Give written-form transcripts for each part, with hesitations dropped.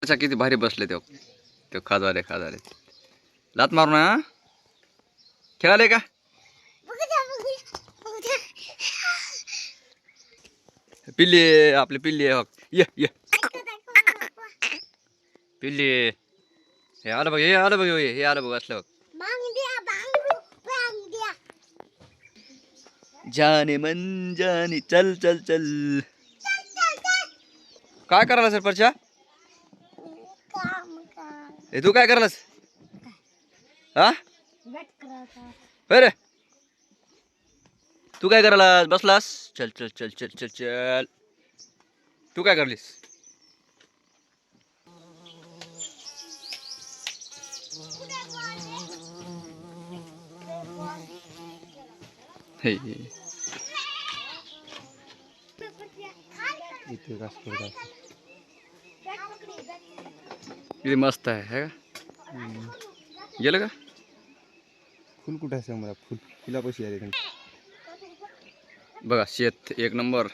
अच्छा किती भारी बसले ते खाजारे लात मारू ना खेळाले का पिल्ली आपली पिल्ली आहे ये ये पिल्ली हे आलं बघ हे आलं बघ असलं बघ जाने मन जाने चल चल चल काय करायला सर परच्या हे तू काय करायलास हा अरे तू काय करायलास बसलास चल चल चल चल चल चल तू काय करलीस हे किती मस्त आहे का गेलं का फुल कुठं आहे मला फुल फुला पैसे आले बघा शेत एक नंबर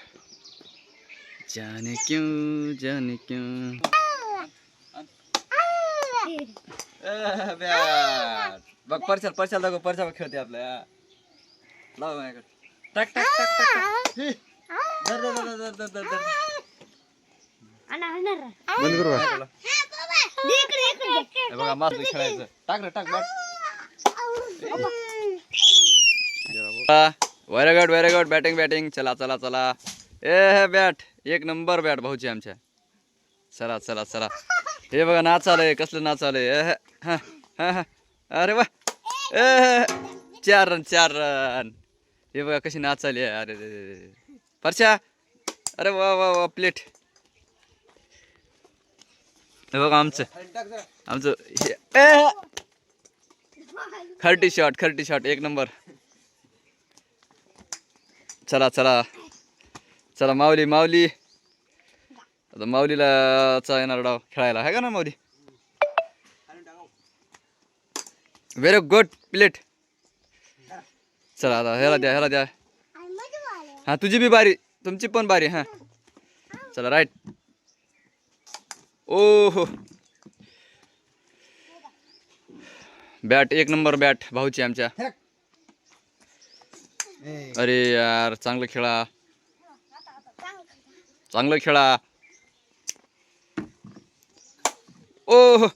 जाने क्यों बघ परशाल दाखव परशा खेळते आपल्या लाव माझ्याकडे टाक टाक टाक टाक धर धर धर धर धर धर बंद करू हे बघा मस्त खेळायचं टाक रे टाक व्हेरी गुड बॅटिंग चला चला चला ए बॅट एक नंबर बॅट भाऊची आमच्या चला चला चला हे बघा नाच आलंय कसलं नाच आलंय अरे वा चार रन हे बघा कशी नाच आली अरे परशा अरे वा वा वा प्लेट हे बघा आमचं खर्टी शॉट एक नंबर चला चला चला माऊली आता माऊलीला येणार डाव खेळायला आहे का ना माऊली व्हेरी गुड प्लेट चला आता ह्याला द्या हा तुझी बी बारी तुमची पण बारी हा चला राईट ओहो बॅट एक नंबर बॅट भाऊची आमच्या अरे यार चांगलं खेळा ओहो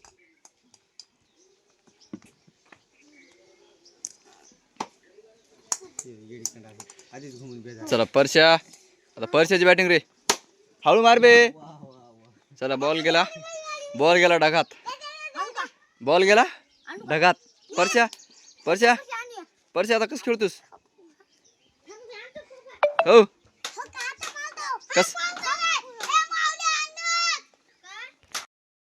चला परशा आता परशाची बॅटिंग रे हळू मार बे चला बॉल गेला ढगात परशा आता कसं खेळतोस हो